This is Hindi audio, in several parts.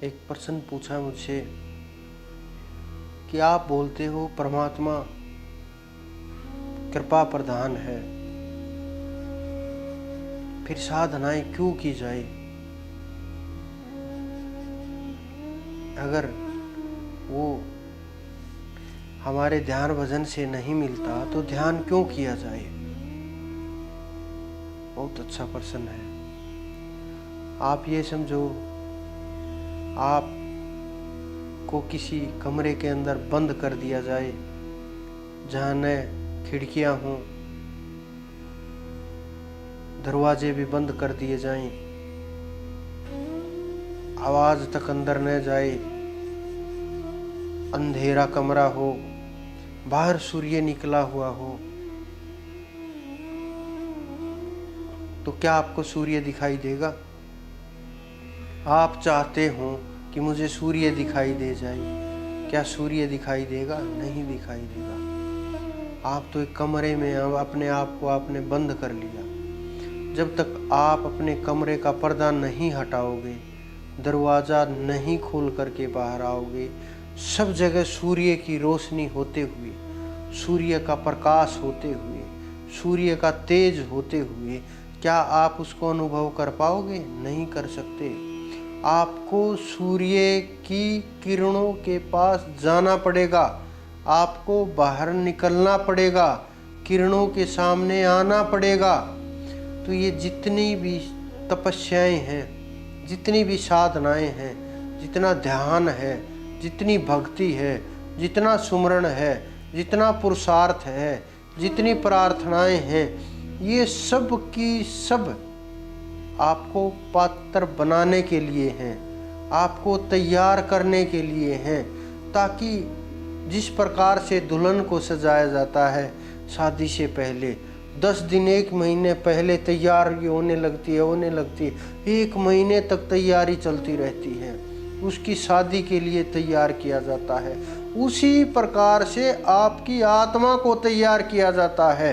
एक पर्सन पूछा मुझसे कि आप बोलते हो परमात्मा कृपा प्रधान है, फिर साधनाएं क्यों की जाए? अगर वो हमारे ध्यान भजन से नहीं मिलता तो ध्यान क्यों किया जाए? बहुत अच्छा प्रश्न है। आप ये समझो, आप को किसी कमरे के अंदर बंद कर दिया जाए जहाँ न खिड़कियाँ हों, दरवाजे भी बंद कर दिए जाएं, आवाज तक अंदर न जाए, अंधेरा कमरा हो, बाहर सूर्य निकला हुआ हो, तो क्या आपको सूर्य दिखाई देगा? आप चाहते हो कि मुझे सूर्य दिखाई दे जाए, क्या सूर्य दिखाई देगा? नहीं दिखाई देगा। आप तो एक कमरे में अपने आप को आपने बंद कर लिया। जब तक आप अपने कमरे का पर्दा नहीं हटाओगे, दरवाज़ा नहीं खोल करके बाहर आओगे, सब जगह सूर्य की रोशनी होते हुए, सूर्य का प्रकाश होते हुए, सूर्य का तेज होते हुए, क्या आप उसको अनुभव कर पाओगे? नहीं कर सकते। आपको सूर्य की किरणों के पास जाना पड़ेगा, आपको बाहर निकलना पड़ेगा, किरणों के सामने आना पड़ेगा। तो ये जितनी भी तपस्याएं हैं, जितनी भी साधनाएं हैं, जितना ध्यान है, जितनी भक्ति है, जितना सुमरण है, जितना पुरुषार्थ है, जितनी प्रार्थनाएं हैं, ये सब की सब आपको पात्र बनाने के लिए हैं, आपको तैयार करने के लिए हैं, ताकि जिस प्रकार से दुल्हन को सजाया जाता है शादी से पहले, 10 दिन 1 महीने पहले तैयारी होने लगती है, 1 महीने तक तैयारी चलती रहती है, उसकी शादी के लिए तैयार किया जाता है। उसी प्रकार से आपकी आत्मा को तैयार किया जाता है।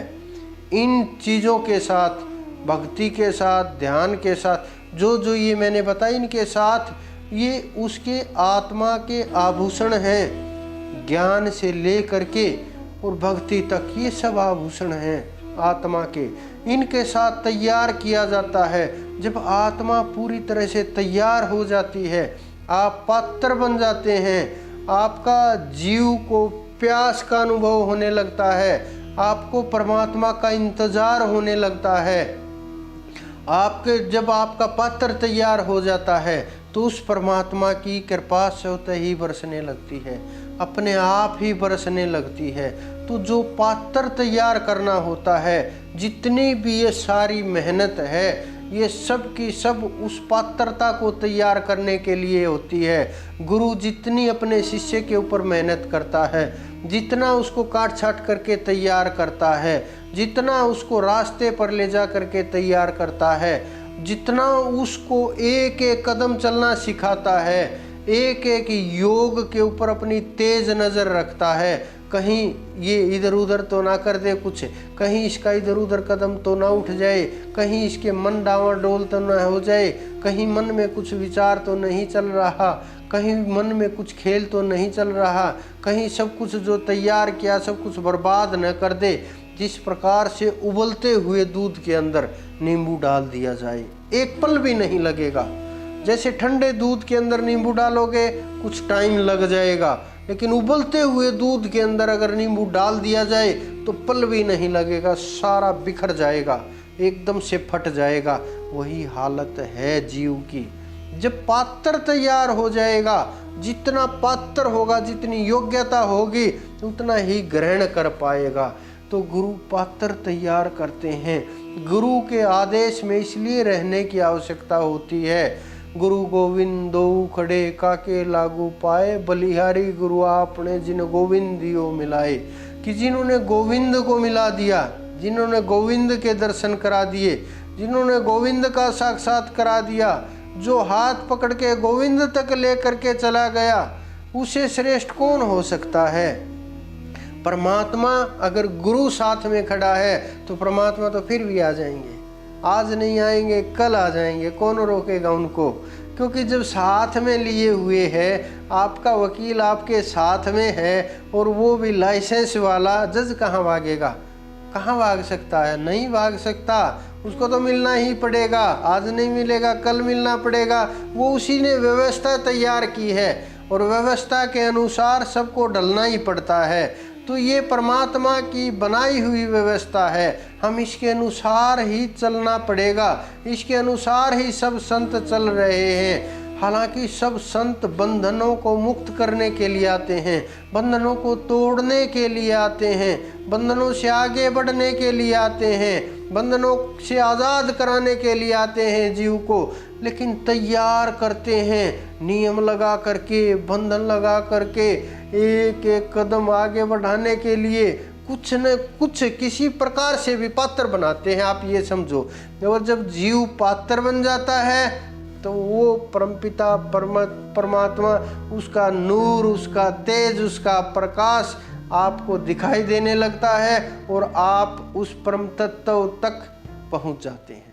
इन चीज़ों के साथ, भक्ति के साथ, ध्यान के साथ, जो ये मैंने बताया, इनके साथ ये उसके आत्मा के आभूषण हैं। ज्ञान से ले करके और भक्ति तक ये सब आभूषण हैं आत्मा के। इनके साथ तैयार किया जाता है। जब आत्मा पूरी तरह से तैयार हो जाती है, आप पात्र बन जाते हैं, आपका जीव को प्यास का अनुभव होने लगता है, आपको परमात्मा का इंतजार होने लगता है। आपके जब आपका पात्र तैयार हो जाता है तो उस परमात्मा की कृपा स्वतः ही बरसने लगती है, अपने आप ही बरसने लगती है। तो जो पात्र तैयार करना होता है, जितनी भी ये सारी मेहनत है, ये सब की सब उस पात्रता को तैयार करने के लिए होती है। गुरु जितनी अपने शिष्य के ऊपर मेहनत करता है, जितना उसको काट छाट करके तैयार करता है, जितना उसको रास्ते पर ले जा करके तैयार करता है, जितना उसको एक एक कदम चलना सिखाता है, एक एक योग के ऊपर अपनी तेज नज़र रखता है, कहीं ये इधर उधर तो ना कर दे कुछ, कहीं इसका इधर उधर कदम तो ना उठ जाए, कहीं इसके मन डावाडोल तो ना हो जाए, कहीं मन में कुछ विचार तो नहीं चल रहा, कहीं मन में कुछ खेल तो नहीं चल रहा, कहीं सब कुछ जो तैयार किया सब कुछ बर्बाद न कर दे। जिस प्रकार से उबलते हुए दूध के अंदर नींबू डाल दिया जाए, एक पल भी नहीं लगेगा। जैसे ठंडे दूध के अंदर नींबू डालोगे कुछ टाइम लग जाएगा, लेकिन उबलते हुए दूध के अंदर अगर नींबू डाल दिया जाए तो पल भी नहीं लगेगा, सारा बिखर जाएगा, एकदम से फट जाएगा। वही हालत है जीव की। जब पात्र तैयार हो जाएगा, जितना पात्र होगा, जितनी योग्यता होगी, उतना ही ग्रहण कर पाएगा। तो गुरु पात्र तैयार करते हैं। गुरु के आदेश में इसलिए रहने की आवश्यकता होती है। गुरु गोविंद दो खड़े काके लागू पाए, बलिहारी गुरु आपने जिन गोविंद दियो मिलाए। कि जिन्होंने गोविंद को मिला दिया, जिन्होंने गोविंद के दर्शन करा दिए, जिन्होंने गोविंद का साक्षात करा दिया, जो हाथ पकड़ के गोविंद तक लेकर के चला गया, उसे श्रेष्ठ कौन हो सकता है? परमात्मा अगर गुरु साथ में खड़ा है तो परमात्मा तो फिर भी आ जाएंगे, आज नहीं आएंगे कल आ जाएंगे, कौन रोकेगा उनको? क्योंकि जब साथ में लिए हुए है, आपका वकील आपके साथ में है और वो भी लाइसेंस वाला, जज कहाँ भागेगा? कहाँ भाग सकता है? नहीं भाग सकता। उसको तो मिलना ही पड़ेगा। आज नहीं मिलेगा कल मिलना पड़ेगा। वो उसी ने व्यवस्था तैयार की है और व्यवस्था के अनुसार सबको ढलना ही पड़ता है। तो ये परमात्मा की बनाई हुई व्यवस्था है, हम इसके अनुसार ही चलना पड़ेगा। इसके अनुसार ही सब संत चल रहे हैं। हालांकि सब संत बंधनों को मुक्त करने के लिए आते हैं, बंधनों को तोड़ने के लिए आते हैं, बंधनों से आगे बढ़ने के लिए आते हैं, बंधनों से आज़ाद कराने के लिए आते हैं जीव को। लेकिन तैयार करते हैं नियम लगा करके, बंधन लगा करके, एक एक कदम आगे बढ़ाने के लिए कुछ न कुछ किसी प्रकार से भी पात्र बनाते हैं। आप ये समझो, और जब जीव पात्र बन जाता है तो वो परमपिता परमात्मा, उसका नूर, उसका तेज, उसका प्रकाश आपको दिखाई देने लगता है और आप उस परम तत्व तक पहुंच जाते हैं।